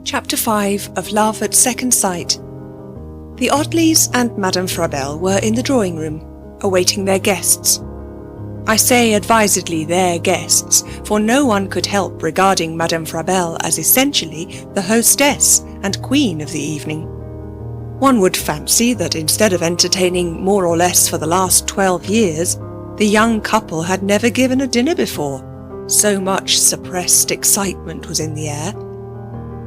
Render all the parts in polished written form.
Chapter 5 of Love at Second Sight. The Audleys and Madame Frabelle were in the drawing room, awaiting their guests. I say advisedly their guests, for no one could help regarding Madame Frabelle as essentially the hostess and queen of the evening. One would fancy that instead of entertaining more or less for the last 12 years, the young couple had never given a dinner before. So much suppressed excitement was in the air.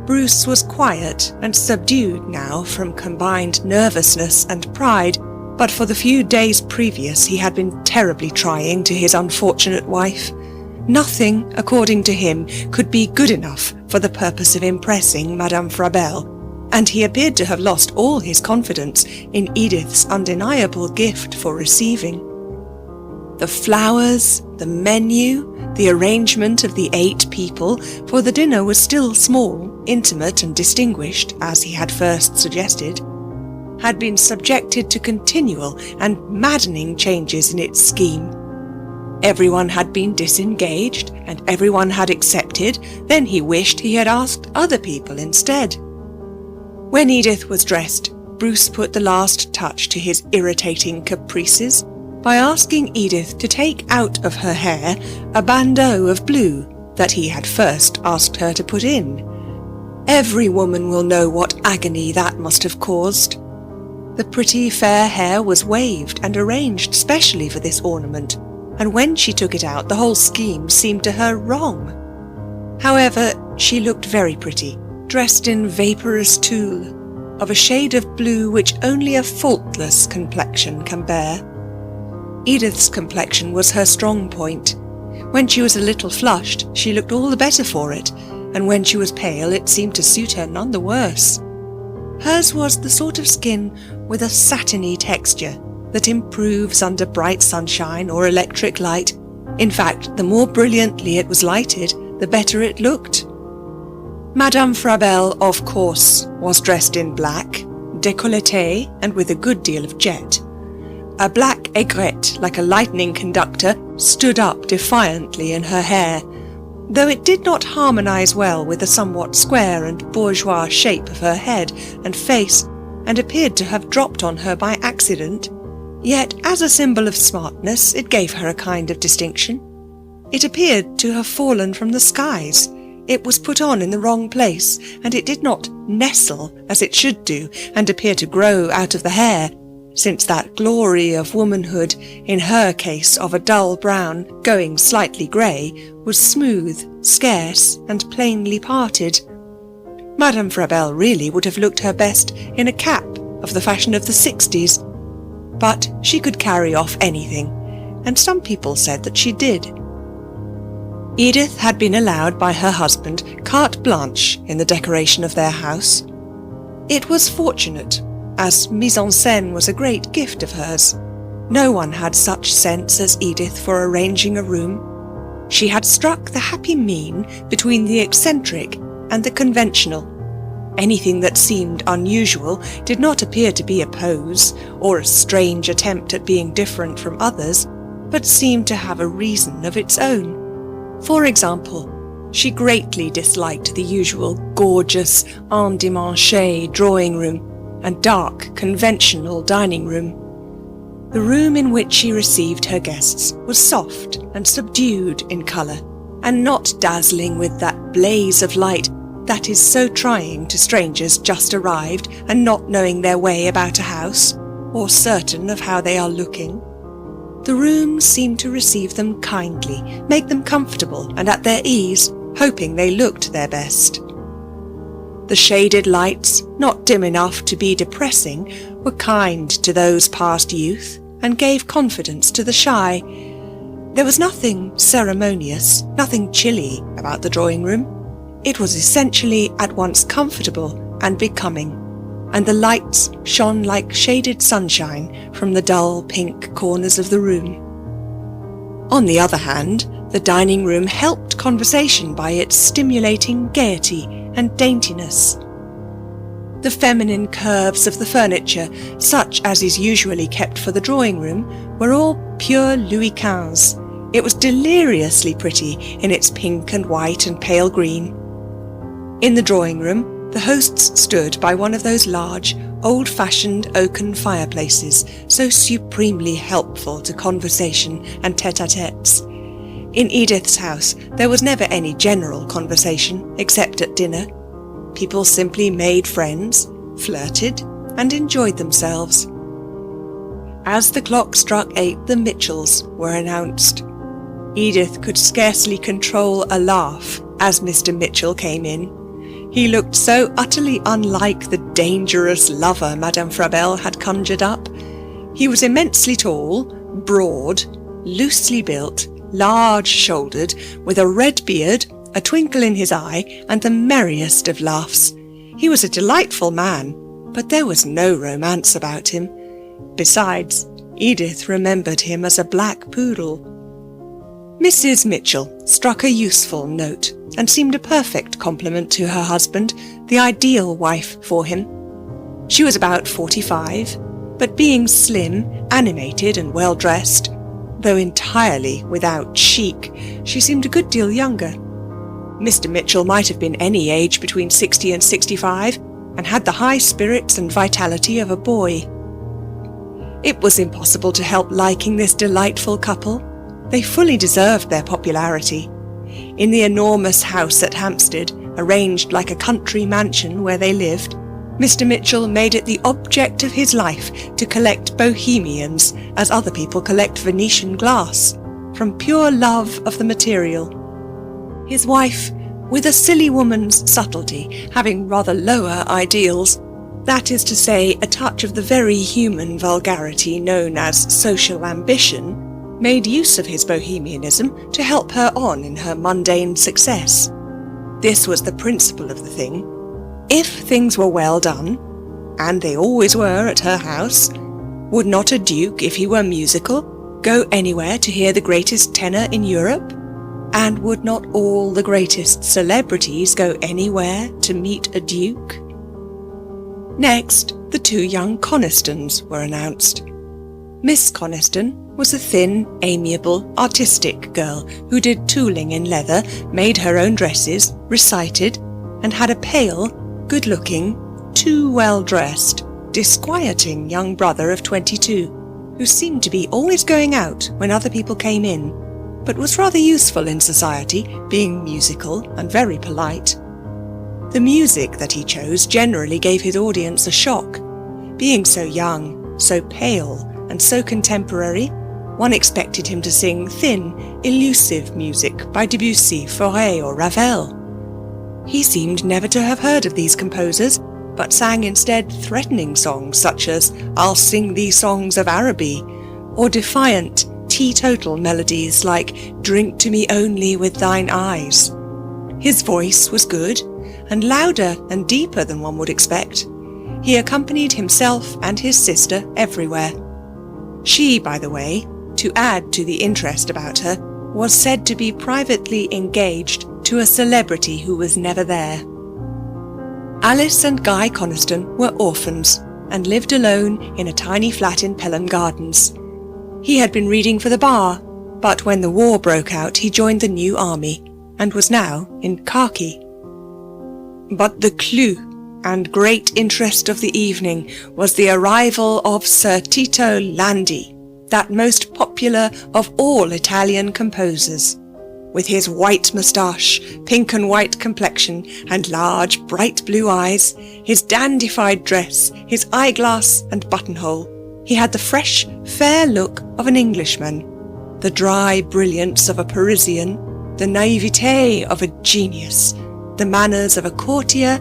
Bruce was quiet and subdued now from combined nervousness and pride, but for the few days previous he had been terribly trying to his unfortunate wife. Nothing, according to him, could be good enough for the purpose of impressing Madame Frabelle, and he appeared to have lost all his confidence in Edith's undeniable gift for receiving. The flowers, the menu, the arrangement of the 8 people, for the dinner was still small, intimate and distinguished, as he had first suggested, had been subjected to continual and maddening changes in its scheme. Everyone had been disengaged, and everyone had accepted, then he wished he had asked other people instead. When Edith was dressed, Bruce put the last touch to his irritating caprices by asking Edith to take out of her hair a bandeau of blue that he had first asked her to put in. Every woman will know what agony that must have caused. The pretty fair hair was waved and arranged specially for this ornament, and when she took it out the whole scheme seemed to her wrong. However, she looked very pretty, dressed in vaporous tulle, of a shade of blue which only a faultless complexion can bear. Edith's complexion was her strong point. When she was a little flushed, she looked all the better for it, and when she was pale it seemed to suit her none the worse. Hers was the sort of skin with a satiny texture that improves under bright sunshine or electric light. In fact, the more brilliantly it was lighted, the better it looked. Madame Frabelle, of course, was dressed in black, décolleté and with a good deal of jet. A black aigrette, like a lightning conductor, stood up defiantly in her hair, though it did not harmonise well with the somewhat square and bourgeois shape of her head and face, and appeared to have dropped on her by accident. Yet, as a symbol of smartness, it gave her a kind of distinction. It appeared to have fallen from the skies. It was put on in the wrong place, and it did not nestle as it should do, and appear to grow out of the hair, since that glory of womanhood, in her case of a dull brown, going slightly grey, was smooth, scarce, and plainly parted. Madame Frabelle really would have looked her best in a cap of the fashion of the 60s, but she could carry off anything, and some people said that she did. Edith had been allowed by her husband carte blanche in the decoration of their house. It was fortunate, as mise-en-scène was a great gift of hers. No one had such sense as Edith for arranging a room. She had struck the happy mean between the eccentric and the conventional. Anything that seemed unusual did not appear to be a pose, or a strange attempt at being different from others, but seemed to have a reason of its own. For example, she greatly disliked the usual gorgeous endimanché drawing room and dark, conventional dining room. The room in which she received her guests was soft and subdued in colour, and not dazzling with that blaze of light that is so trying to strangers just arrived and not knowing their way about a house, or certain of how they are looking. The room seemed to receive them kindly, make them comfortable and at their ease, hoping they looked their best. The shaded lights, not dim enough to be depressing, were kind to those past youth, and gave confidence to the shy. There was nothing ceremonious, nothing chilly about the drawing-room. It was essentially at once comfortable and becoming, and the lights shone like shaded sunshine from the dull pink corners of the room. On the other hand, the dining-room helped conversation by its stimulating gaiety and daintiness. The feminine curves of the furniture, such as is usually kept for the drawing-room, were all pure Louis XV. It was deliriously pretty in its pink and white and pale green. In the drawing-room, The hosts stood by one of those large, old-fashioned oaken fireplaces, so supremely helpful to conversation and tête-à-têtes. In Edith's house, there was never any general conversation, except at dinner. People simply made friends, flirted, and enjoyed themselves. As the clock struck 8, the Mitchells were announced. Edith could scarcely control a laugh as Mr. Mitchell came in. He looked so utterly unlike the dangerous lover Madame Frabelle had conjured up. He was immensely tall, broad, loosely built, large-shouldered, with a red beard, a twinkle in his eye, and the merriest of laughs. He was a delightful man, but there was no romance about him. Besides, Edith remembered him as a black poodle. Mrs. Mitchell struck a useful note and seemed a perfect complement to her husband, the ideal wife for him. She was about 45, but being slim, animated and well-dressed, though entirely without chic, she seemed a good deal younger. Mr. Mitchell might have been any age between 60 and 65, and had the high spirits and vitality of a boy. It was impossible to help liking this delightful couple. They fully deserved their popularity. In the enormous house at Hampstead, arranged like a country mansion where they lived, Mr. Mitchell made it the object of his life to collect bohemians as other people collect Venetian glass, from pure love of the material. His wife, with a silly woman's subtlety, having rather lower ideals, that is to say, a touch of the very human vulgarity known as social ambition, made use of his bohemianism to help her on in her mundane success. This was the principle of the thing. If things were well done, and they always were at her house, would not a duke, if he were musical, go anywhere to hear the greatest tenor in Europe? And would not all the greatest celebrities go anywhere to meet a duke? Next, the 2 young Conistons were announced. Miss Coniston was a thin, amiable, artistic girl who did tooling in leather, made her own dresses, recited, and had a pale, good-looking, too well-dressed, disquieting young brother of 22, who seemed to be always going out when other people came in, but was rather useful in society, being musical and very polite. The music that he chose generally gave his audience a shock. Being so young, so pale, and so contemporary, one expected him to sing thin, elusive music by Debussy, Fauré, or Ravel. He seemed never to have heard of these composers, but sang instead threatening songs such as "I'll Sing Thee Songs of Araby," or defiant, teetotal melodies like "Drink to Me Only with Thine Eyes." His voice was good, and louder and deeper than one would expect. He accompanied himself and his sister everywhere. She, by the way, to add to the interest about her, was said to be privately engaged to a celebrity who was never there. Alice and Guy Coniston were orphans and lived alone in a tiny flat in Pelham Gardens. He had been reading for the bar, but when the war broke out he joined the new army and was now in khaki. But the clou and great interest of the evening was the arrival of Sir Tito Landi, that most popular of all Italian composers. With his white moustache, pink and white complexion, and large bright blue eyes, his dandified dress, his eyeglass and buttonhole, he had the fresh, fair look of an Englishman, the dry brilliance of a Parisian, the naivete of a genius, the manners of a courtier,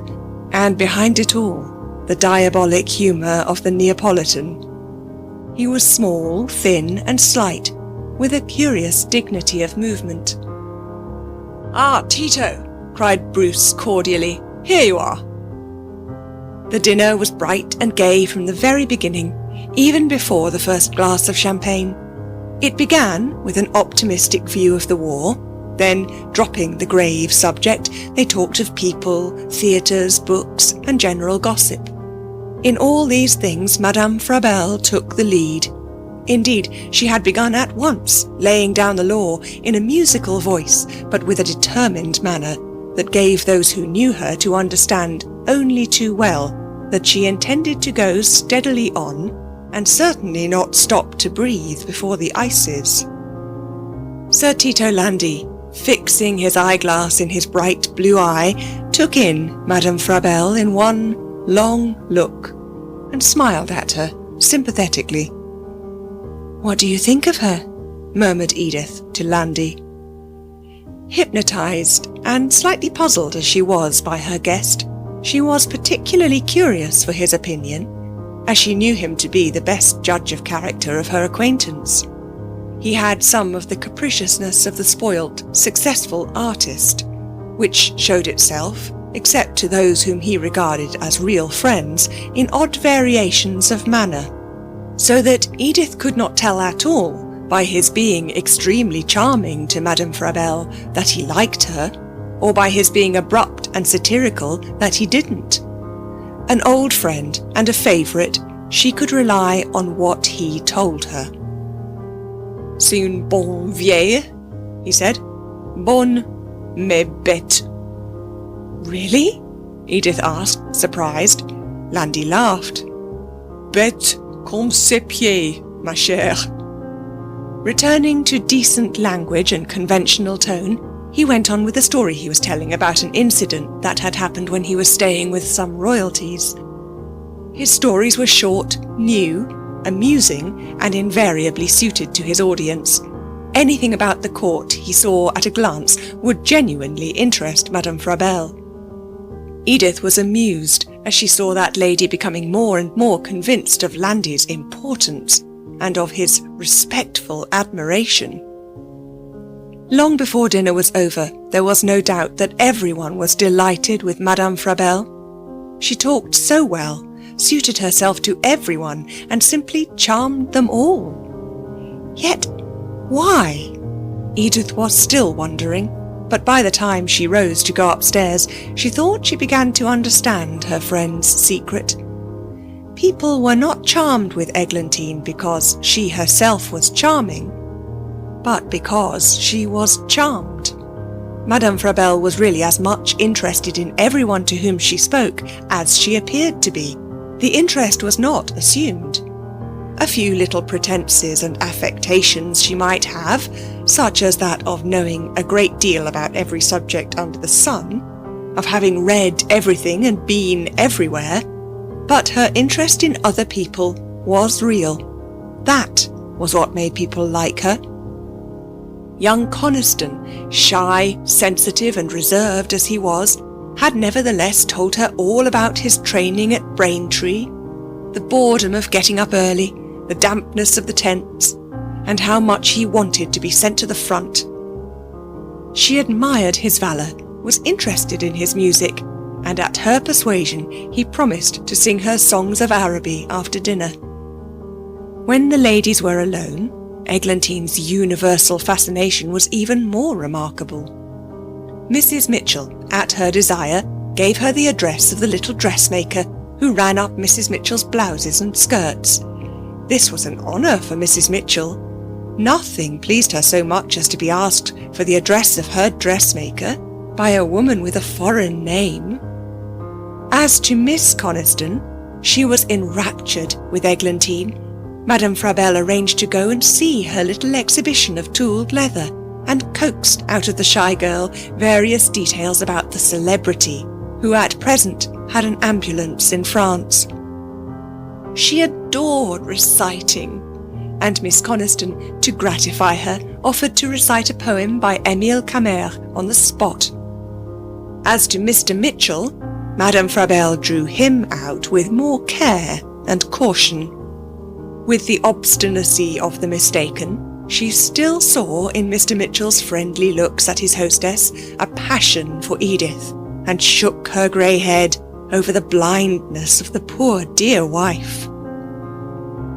and behind it all, the diabolic humour of the Neapolitan. He was small, thin, and slight, with a curious dignity of movement. "Ah, Tito!" cried Bruce cordially. "Here you are!" The dinner was bright and gay from the very beginning, even before the first glass of champagne. It began with an optimistic view of the war. Then, dropping the grave subject, they talked of people, theatres, books, and general gossip. In all these things Madame Frabelle took the lead. Indeed, she had begun at once, laying down the law in a musical voice, but with a determined manner, that gave those who knew her to understand only too well that she intended to go steadily on and certainly not stop to breathe before the ices. Sir Tito Landi, fixing his eyeglass in his bright blue eye, took in Madame Frabelle in one long look and smiled at her sympathetically. "What do you think of her?" murmured Edith to Landi. Hypnotised and slightly puzzled as she was by her guest, she was particularly curious for his opinion, as she knew him to be the best judge of character of her acquaintance. He had some of the capriciousness of the spoilt, successful artist, which showed itself, except to those whom he regarded as real friends, in odd variations of manner, so that Edith could not tell at all, by his being extremely charming to Madame Frabelle, that he liked her, or by his being abrupt and satirical that he didn't. An old friend and a favourite, she could rely on what he told her. "C'est une bonne vieille," he said. "Bonne, mais bête." "Really?" Edith asked, surprised. Landi laughed. "Bête comme ses pieds, ma chère." Returning to decent language and conventional tone, he went on with the story he was telling about an incident that had happened when he was staying with some royalties. His stories were short, new, amusing, and invariably suited to his audience. Anything about the court he saw at a glance would genuinely interest Madame Frabelle. Edith was amused as she saw that lady becoming more and more convinced of Landi's importance and of his respectful admiration. Long before dinner was over, there was no doubt that everyone was delighted with Madame Frabelle. She talked so well, suited herself to everyone, and simply charmed them all. Yet, why? Edith was still wondering, but by the time she rose to go upstairs, she thought she began to understand her friend's secret. People were not charmed with Eglantine because she herself was charming, but because she was charmed. Madame Frabelle was really as much interested in everyone to whom she spoke as she appeared to be. The interest was not assumed. A few little pretences and affectations she might have, such as that of knowing a great deal about every subject under the sun, of having read everything and been everywhere, but her interest in other people was real. That was what made people like her. Young Coniston, shy, sensitive and reserved as he was, had nevertheless told her all about his training at Braintree, the boredom of getting up early, the dampness of the tents, and how much he wanted to be sent to the front. She admired his valour, was interested in his music, and at her persuasion he promised to sing her songs of Araby after dinner. When the ladies were alone, Eglantine's universal fascination was even more remarkable. Mrs. Mitchell, at her desire, gave her the address of the little dressmaker who ran up Mrs. Mitchell's blouses and skirts. This was an honour for Mrs. Mitchell. Nothing pleased her so much as to be asked for the address of her dressmaker by a woman with a foreign name. As to Miss Coniston, she was enraptured with Eglantine. Madame Frabelle arranged to go and see her little exhibition of tooled leather, and coaxed out of the shy girl various details about the celebrity, who at present had an ambulance in France. She adored reciting, and Miss Coniston, to gratify her, offered to recite a poem by Émile Camère on the spot. As to Mr. Mitchell, Madame Frabelle drew him out with more care and caution. With the obstinacy of the mistaken, she still saw in Mr. Mitchell's friendly looks at his hostess a passion for Edith, and shook her grey head over the blindness of the poor dear wife.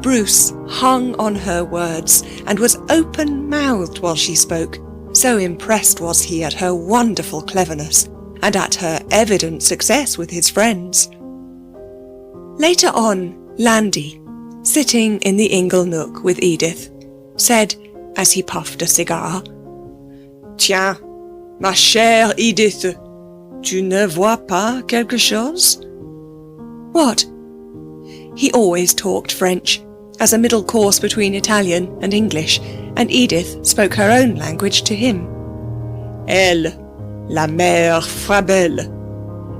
Bruce hung on her words, and was open-mouthed while she spoke, so impressed was he at her wonderful cleverness, and at her evident success with his friends. Later on, Landi, sitting in the ingle nook with Edith, said, as he puffed a cigar, "Tiens, ma chère Edith, Tu ne vois pas quelque chose? What? He always talked French, as a middle course between Italian and English, and Edith spoke her own language to him. Elle, la mère Frabelle.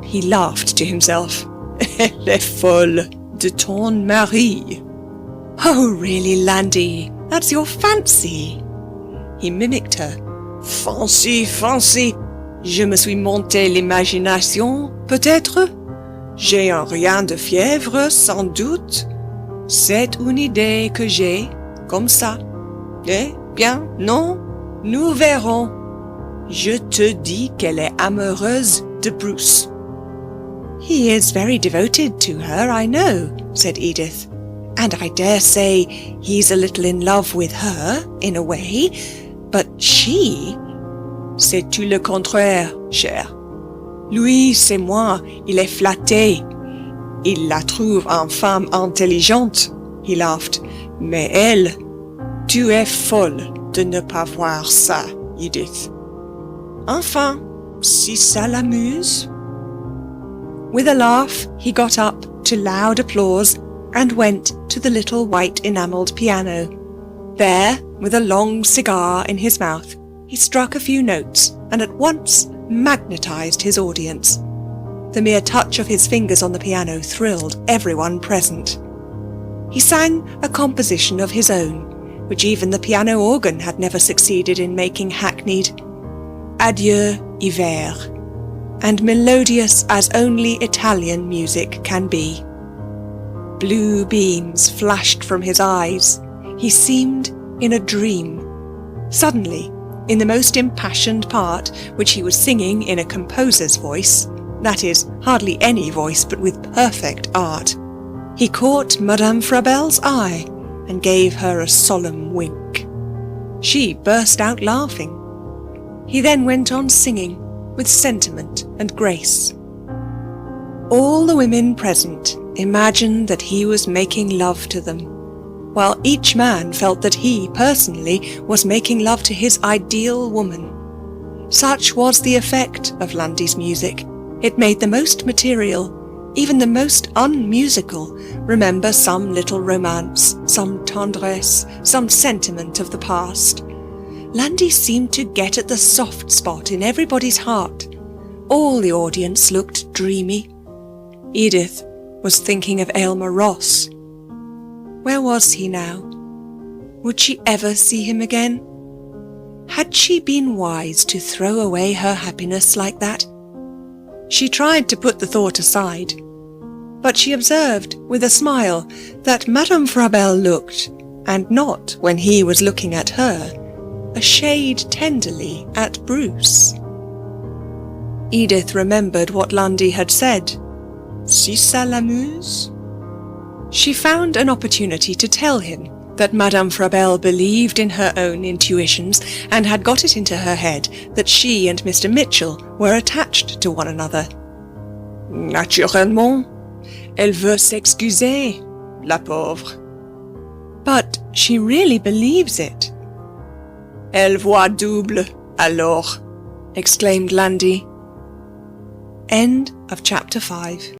He laughed to himself. Elle est folle de ton mari. Oh, really, Landy? That's your fancy. He mimicked her. Fancy, fancy. Je me suis monté l'imagination, peut-être? J'ai un rien de fièvre, sans doute. C'est une idée que j'ai, comme ça. Eh bien, non, nous verrons. Je te dis qu'elle est amoureuse de Bruce. He is very devoted to her, I know, said Edith. And I dare say he's a little in love with her, in a way, but she... C'est tout le contraire, cher. Lui, c'est moi, il est flatté. Il la trouve une femme intelligente, he laughed. Mais elle, tu es folle de ne pas voir ça, Edith. Enfin, si ça l'amuse. With a laugh, he got up to loud applause and went to the little white enamelled piano. There, with a long cigar in his mouth, he struck a few notes and at once magnetised his audience. The mere touch of his fingers on the piano thrilled everyone present. He sang a composition of his own, which even the piano organ had never succeeded in making hackneyed. Adieu, hiver, and melodious as only Italian music can be. Blue beams flashed from his eyes. He seemed in a dream. Suddenly, in the most impassioned part, which he was singing in a composer's voice, that is, hardly any voice but with perfect art, he caught Madame Frabelle's eye and gave her a solemn wink. She burst out laughing. He then went on singing with sentiment and grace. All the women present imagined that he was making love to them, while each man felt that he, personally, was making love to his ideal woman. Such was the effect of Landy's music. It made the most material, even the most unmusical, remember some little romance, some tendresse, some sentiment of the past. Landy seemed to get at the soft spot in everybody's heart. All the audience looked dreamy. Edith was thinking of Aylmer Ross. Where was he now? Would she ever see him again? Had she been wise to throw away her happiness like that? She tried to put the thought aside, but she observed with a smile that Madame Frabelle looked, and not when he was looking at her, a shade tenderly at Bruce. Edith remembered what Lundy had said. Si ça l'amuse? She found an opportunity to tell him that Madame Frabelle believed in her own intuitions and had got it into her head that she and Mr. Mitchell were attached to one another. Naturellement, elle veut s'excuser, la pauvre. But she really believes it. Elle voit double, alors, exclaimed Landy. End of chapter 5.